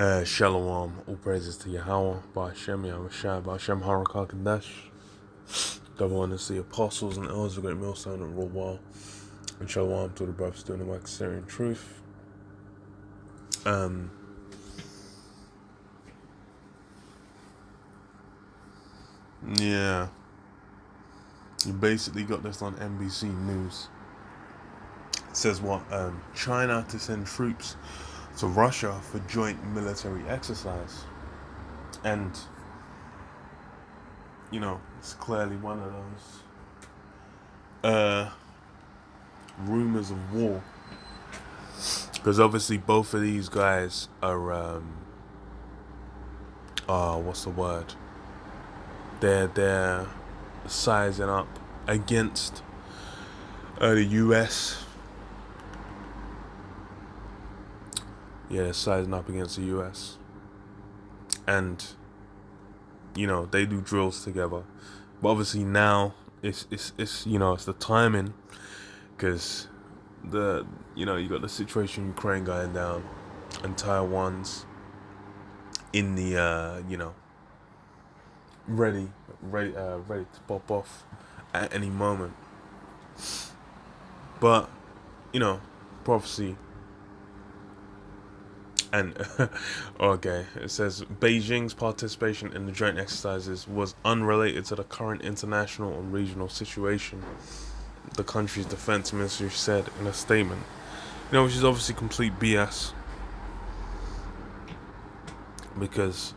Shalom, all praises to Yahweh, Ba'ashem, Yahushua, Ba'ashem, Harakah, Kadesh. Double honor to the apostles and elders of the great millstone and rule wall. And Shalom to the brothers doing the work of Syrian truth. Yeah. You basically got this on NBC News. It says what? China to send troops to Russia for joint military exercise. And, it's clearly one of those rumors of war. Because obviously both of these guys are, what's the word? They're sizing up against the US. Yeah, sizing up against the US. And, they do drills together. But obviously now it's the timing, because you got the situation in Ukraine going down, and Taiwan's in the ready to pop off at any moment. But prophecy. And okay, it says Beijing's participation in the joint exercises was unrelated to the current international and regional situation, the country's defense ministry said in a statement. Which is obviously complete BS. Because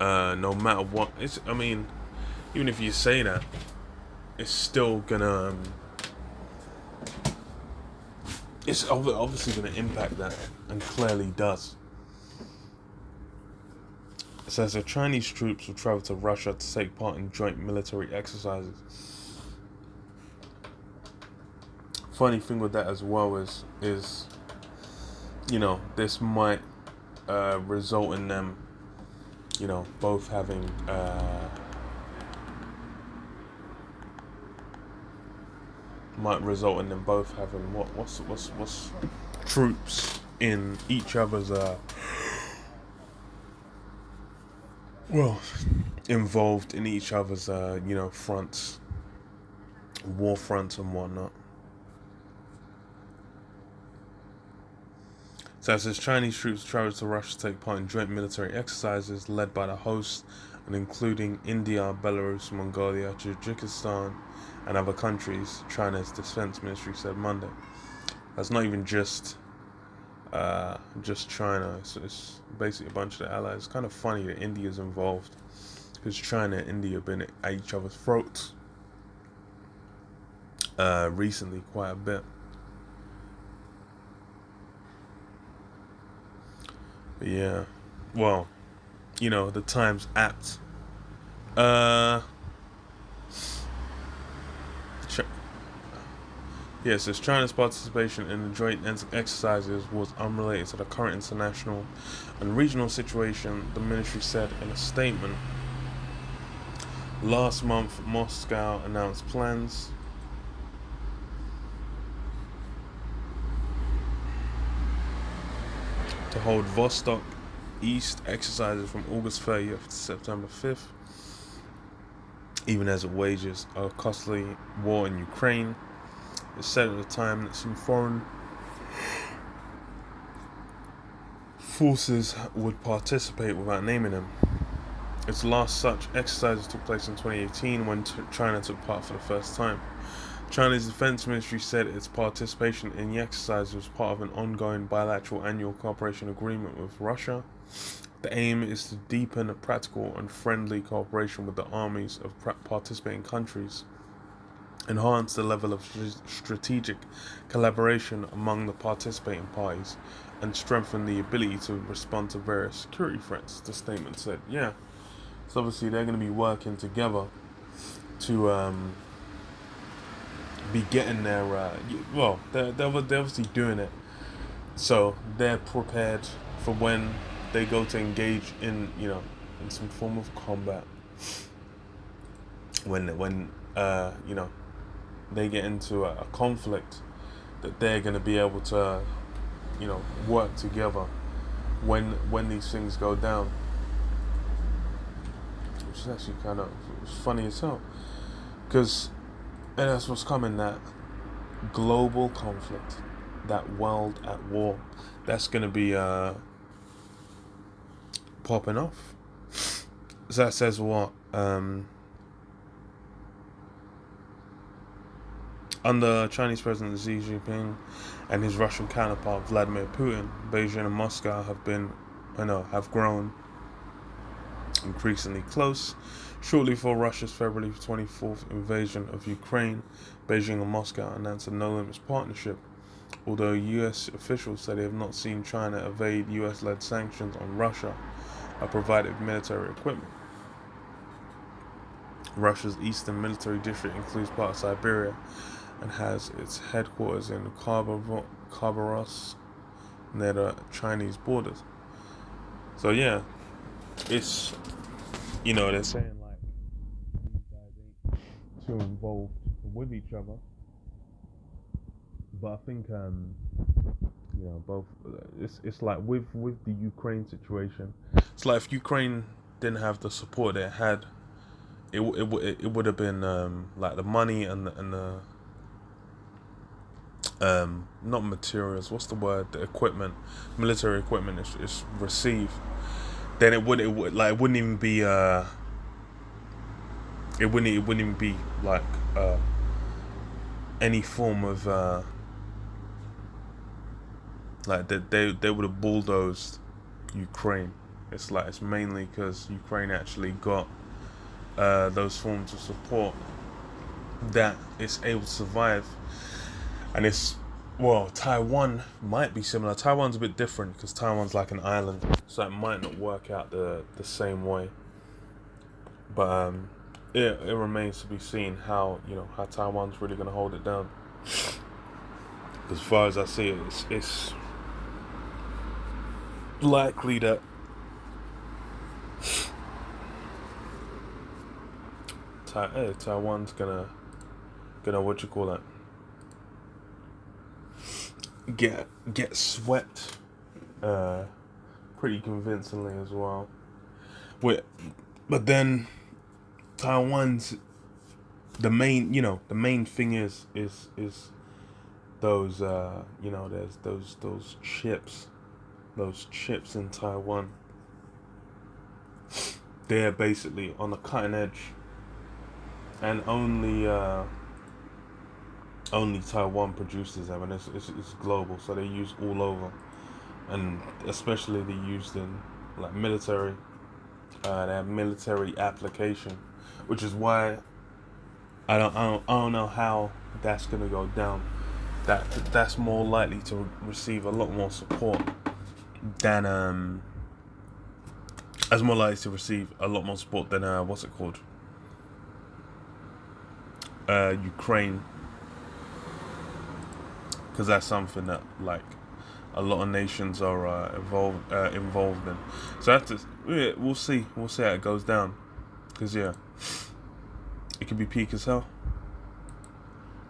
no matter what, even if you say that, it's still gonna it's obviously gonna impact that, and clearly does. It says the Chinese troops will travel to Russia to take part in joint military exercises. Funny thing with that as well is this might result in them both having what's troops in each other's involved in each other's fronts, war fronts and whatnot. So it says Chinese troops travel to Russia to take part in joint military exercises led by the hosts, and including India, Belarus, Mongolia, Tajikistan, and other countries, China's defense ministry said Monday. That's not even just China. It's basically a bunch of the allies. It's kind of funny that India's involved, because China and India have been at each other's throats recently quite a bit. But yeah, well, the time's apt. It says China's participation in the joint exercises was unrelated to the current international and regional situation, the ministry said in a statement. Last month, Moscow announced plans to hold Vostok East exercises from August 30th to September 5th, even as it wages a costly war in Ukraine. It said at the time that some foreign forces would participate without naming them. Its last such exercises took place in 2018 when China took part for the first time. China's defense ministry said its participation in the exercise was part of an ongoing bilateral annual cooperation agreement with Russia. The aim is to deepen practical and friendly cooperation with the armies of participating countries, enhance the level of strategic collaboration among the participating parties, and strengthen the ability to respond to various security threats, the statement said. Yeah, so obviously they're going to be working together to be getting their they're obviously doing it, so they're prepared for when they go to engage in in some form of combat, when they get into a conflict, that they're going to be able to work together when these things go down, which is actually kind of funny as hell, because and that's what's coming, that global conflict, that world at war, that's gonna be popping off. So that says what? Under Chinese President Xi Jinping and his Russian counterpart Vladimir Putin, Beijing and Moscow have grown increasingly close. Shortly before Russia's February 24th invasion of Ukraine, Beijing and Moscow announced a no-limits partnership. Although US officials say they have not seen China evade US-led sanctions on Russia or provided military equipment. Russia's eastern military district includes part of Siberia and has its headquarters in Khabarovsk, near the Chinese borders. So yeah, it's, they're saying like these guys ain't too involved with each other, but I think both, it's like with the Ukraine situation, it's like if Ukraine didn't have the support it had, it would have been like the money and the not materials, what's the word, the equipment, military equipment is received, then it wouldn't even be like any form of like that they would have bulldozed Ukraine. It's like it's mainly because Ukraine actually got those forms of support that it's able to survive. And Taiwan might be similar. Taiwan's a bit different because Taiwan's like an island, so it might not work out the same way. But it remains to be seen how Taiwan's really going to hold it down. As far as I see it, it's likely that Taiwan's gonna what you call that, get swept pretty convincingly as well. But then Taiwan's the main thing is those there's those chips in Taiwan. They're basically on the cutting edge, and only Taiwan produces them, and it's global, so they're used all over, and especially they're used in like military. They have military application, which is why I don't know how that's gonna go down. That's more likely to receive a lot more support than as more likely to receive a lot more support than what's it called? Ukraine, because that's something that like a lot of nations are involved in. So we'll see how it goes down, because it could be peak as hell.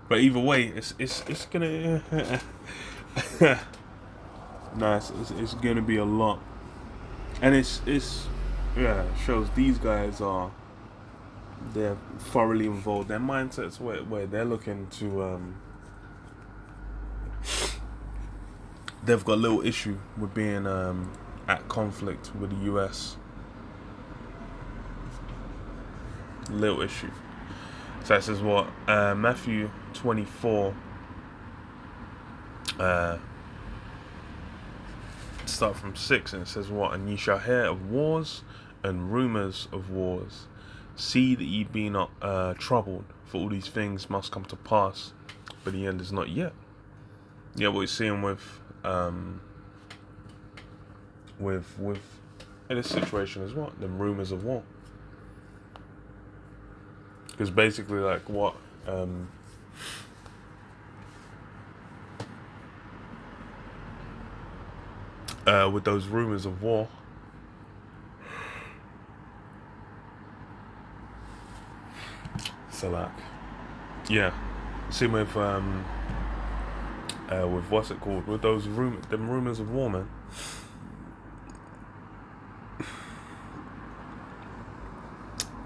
But either way, it's gonna nice. It's gonna be a lot, and it shows these guys they're thoroughly involved. Their mindsets where they're looking to they've got a little issue with being at conflict with the US. Little issue. So that says what? Matthew 24. Start from 6, and it says what? And ye shall hear of wars and rumors of wars. See that ye be not troubled, for all these things must come to pass, but the end is not yet. Yeah, what we're seeing with in this situation is what? The rumors of war. Because basically, like what with those rumors of war, so like, yeah, see with what's it called? With those rumors of war, man.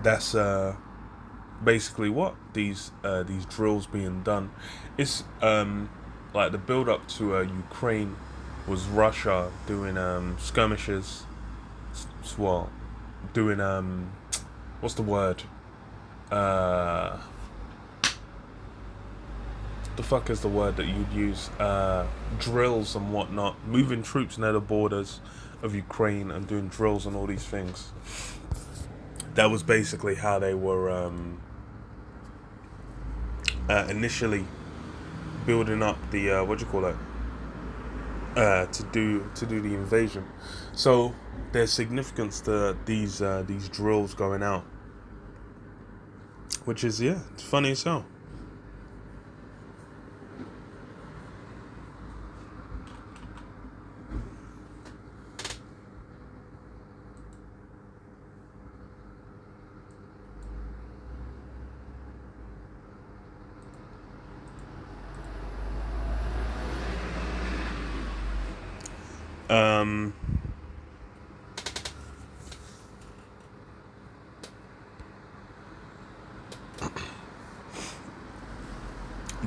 That's basically what these drills being done. It's like the build up to Ukraine was Russia doing skirmishes, well, doing what's the word? Uh, the fuck is the word that you'd use? Drills and whatnot, moving troops near the borders of Ukraine and doing drills and all these things. That was basically how they were initially building up the what do you call it? To do the invasion. So there's significance to these drills going out, which is, yeah, it's funny as hell. Um,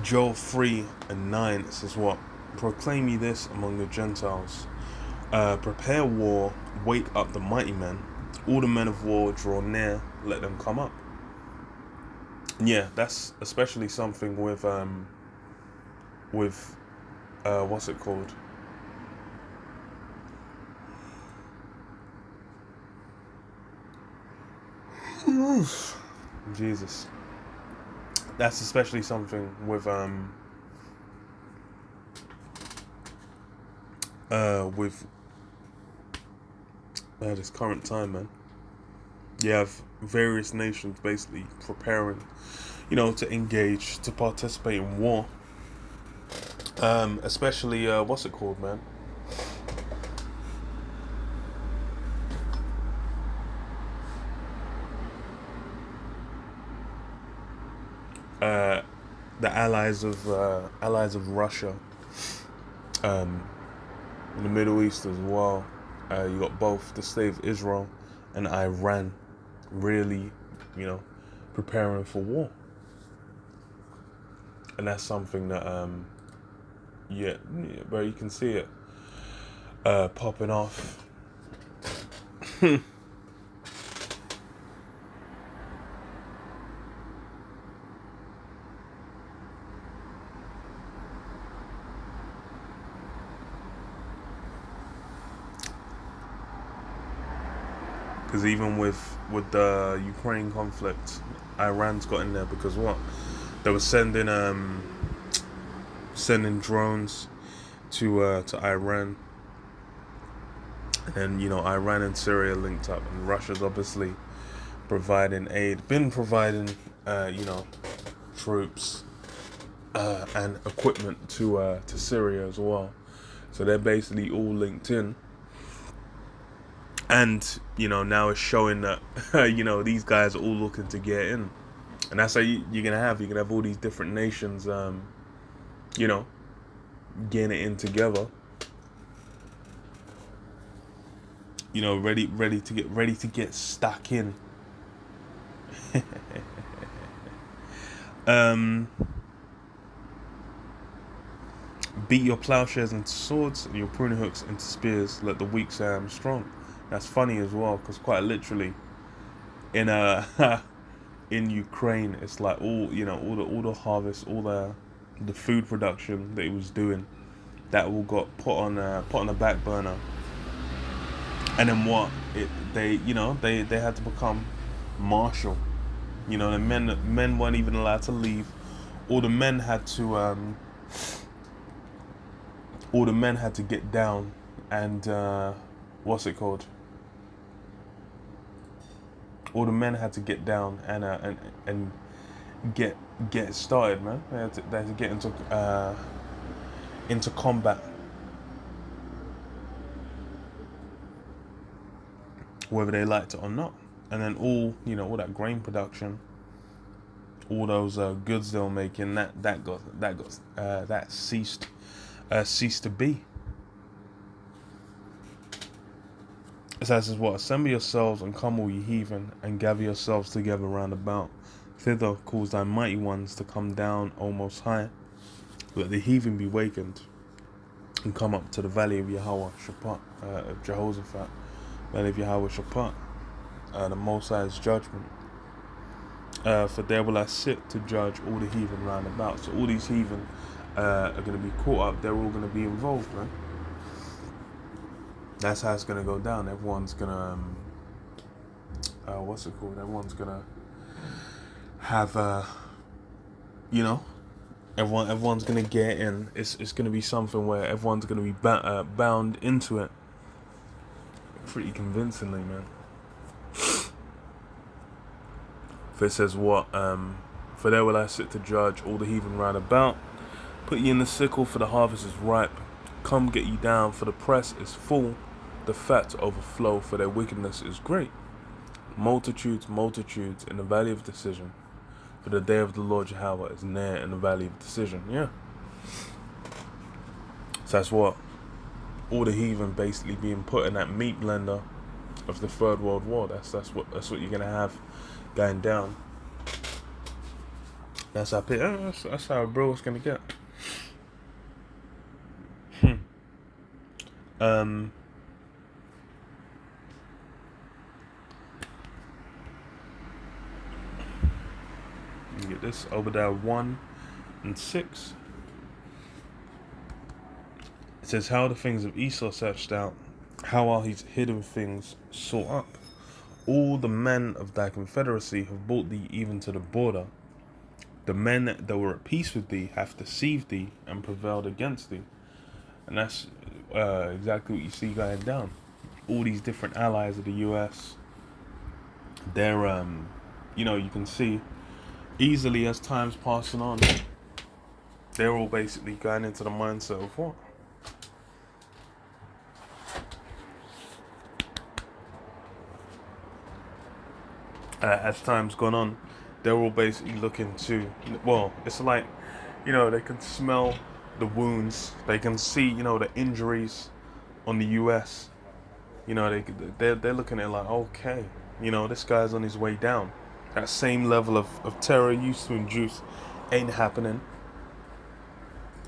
Joel 3:9 says what? Proclaim ye this among the Gentiles. Prepare war, wait up the mighty men. All the men of war draw near, let them come up. And yeah, that's especially something with what's it called? Jesus. That's especially something with this current time, man. You have various nations basically preparing, to engage, to participate in war. Especially what's it called, man? Uh, the allies of Russia, um, in the Middle East as well. You got both the state of Israel and Iran, really, preparing for war, and that's something that yeah, bro, you can see it popping off. Because even with the Ukraine conflict, Iran's got in there because what? They were sending drones to Iran, and Iran and Syria linked up, and Russia's obviously providing aid, been providing troops and equipment to Syria as well. So they're basically all linked in. And now it's showing that these guys are all looking to get in, and that's how you're gonna have all these different nations, getting it in together. Ready to get stuck in. Beat your plowshares into swords and your pruning hooks into spears. Let the weak say I'm strong. That's funny as well, because quite literally, in in Ukraine, it's like all the harvest, all the food production that he was doing, that all got put on the back burner. And then what? They had to become martial. The men weren't even allowed to leave. All the men had to get down and what's it called? All the men had to get down and get started, man. They had to get into combat, whether they liked it or not. And then all that grain production, all those goods they were making, that ceased to be. It says what? Assemble yourselves and come all ye heathen, and gather yourselves together round about. Thither cause thy mighty ones to come down, O Most High. Let the heathen be wakened, and come up to the valley of Yahweh Shaphat, of Jehoshaphat, valley of Yahweh Shaphat, the Most High's judgment. For there will I sit to judge all the heathen round about. So all these heathen are going to be caught up. They're all going to be involved, man. That's how it's going to go down. Everyone's going to, what's it called? Everyone's going to have, you know, everyone's going to get in. It's going to be something where everyone's going to be bound into it. Pretty convincingly, man. For it says what? For there will I sit to judge all the heathen round about. Put ye in the sickle, for the harvest is ripe. Come get ye down, for the press is full. The fat overflow, for their wickedness is great. Multitudes, multitudes in the valley of decision. For the day of the Lord Jehovah is near in the valley of decision. Yeah. So that's what? All the heathen basically being put in that meat blender of the Third World War. That's what you're gonna have going down. That's how bro it's gonna get. You get this Obadiah 1 and 6. It says, how the things of Esau searched out, how are his hidden things sought up. All the men of thy confederacy have brought thee even to the border. The men that were at peace with thee have deceived thee and prevailed against thee. And that's exactly what you see going down. All these different allies of the US, they're, you can see easily as time's passing on, they're all basically going into the mindset of what? As time's gone on, they're all basically looking to, well, it's like, they can smell the wounds, they can see, the injuries on the US. They're looking at it like, okay, this guy's on his way down. That same level of terror used to induce ain't happening.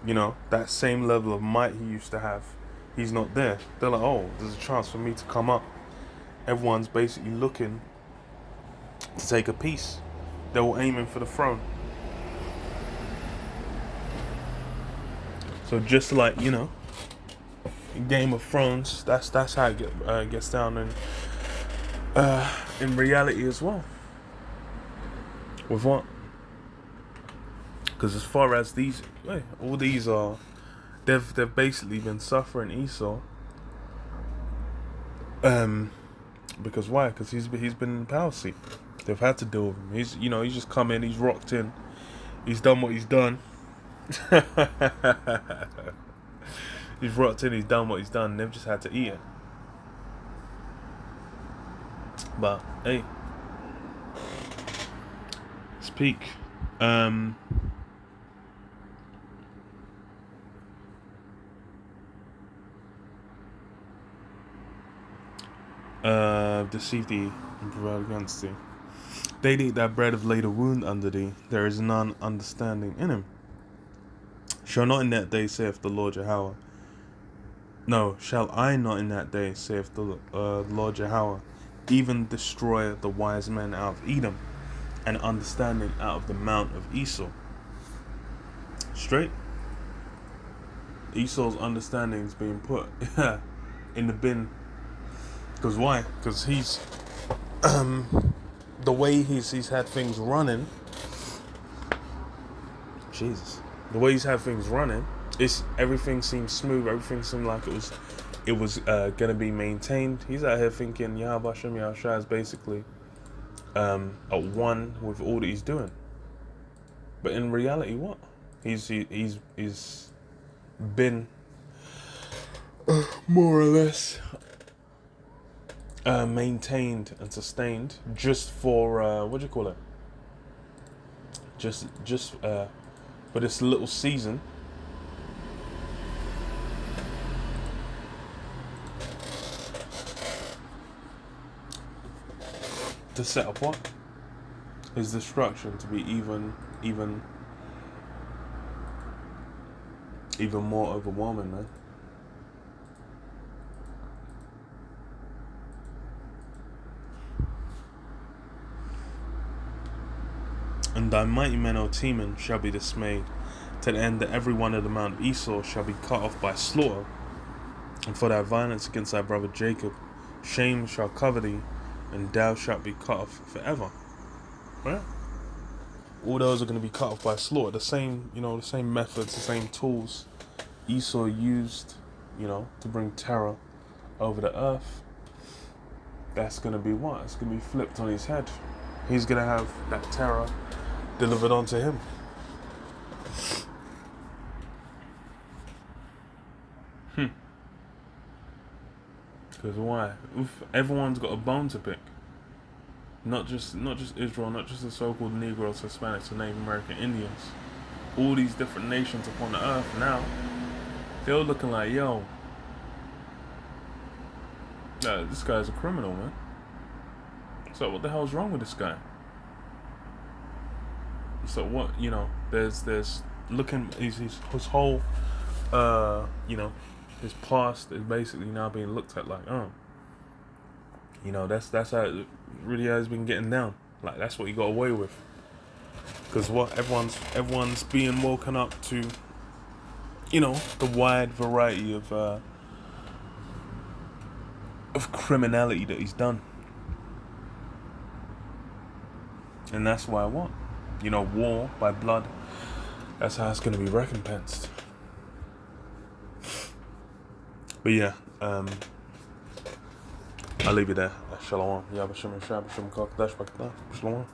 That same level of might he used to have, he's not there. They're like, oh, there's a chance for me to come up. Everyone's basically looking to take a piece. They're all aiming for the throne. So just like, in Game of Thrones, that's how it gets down in reality as well. With what? Because as far as all these are, they've basically been suffering Esau. Because why? Because he's been in the power seat. They've had to deal with him. He's just come in, he's rocked in, he's done what he's done. He's rocked in, he's done what he's done. They've just had to eat it. But hey, speak. Deceive thee and prevail against thee. They eat that bread have laid a wound under thee. There is none understanding in him. Shall not in that day, saith the Lord Jehovah. No, shall I not in that day, saith the Lord Jehovah, even destroy the wise men out of Edom, and understanding out of the mount of Esau. Straight. Esau's understanding is being put in the bin. Because why? Because he's the way he's had things running. Jesus. The way he's had things running, everything seems smooth. Everything seemed like it was gonna be maintained. He's out here thinking Yahweh Hashem Yahushua is basically at one with all that he's doing. But in reality, what? He's been more or less maintained and sustained just for what do you call it? Just for this little season. To set up what? His destruction to be even more overwhelming, man. And thy mighty men, O Teman, shall be dismayed, to the end that every one of the mount of Esau shall be cut off by slaughter. And for thy violence against thy brother Jacob, shame shall cover thee, and thou shalt be cut off forever. Right? All those are going to be cut off by slaughter. The same methods, the same tools Esau used, to bring terror over the earth. That's going to be what? It's going to be flipped on his head. He's going to have that terror delivered onto him. Because why? Everyone's got a bone to pick. Not just Israel, not just the so-called Negroes, Hispanics, and Native American Indians. All these different nations upon the earth now, they're all looking like, yo, this guy's a criminal, man. So what the hell's wrong with this guy? So what, there's looking, his whole, his past is basically now being looked at like, that's how it really has been getting down. Like, that's what he got away with. Because what everyone's being woken up to, the wide variety of criminality that he's done. And that's why what? War by blood, that's how it's going to be recompensed. But yeah, I'll leave it there. Shalom. Shalom.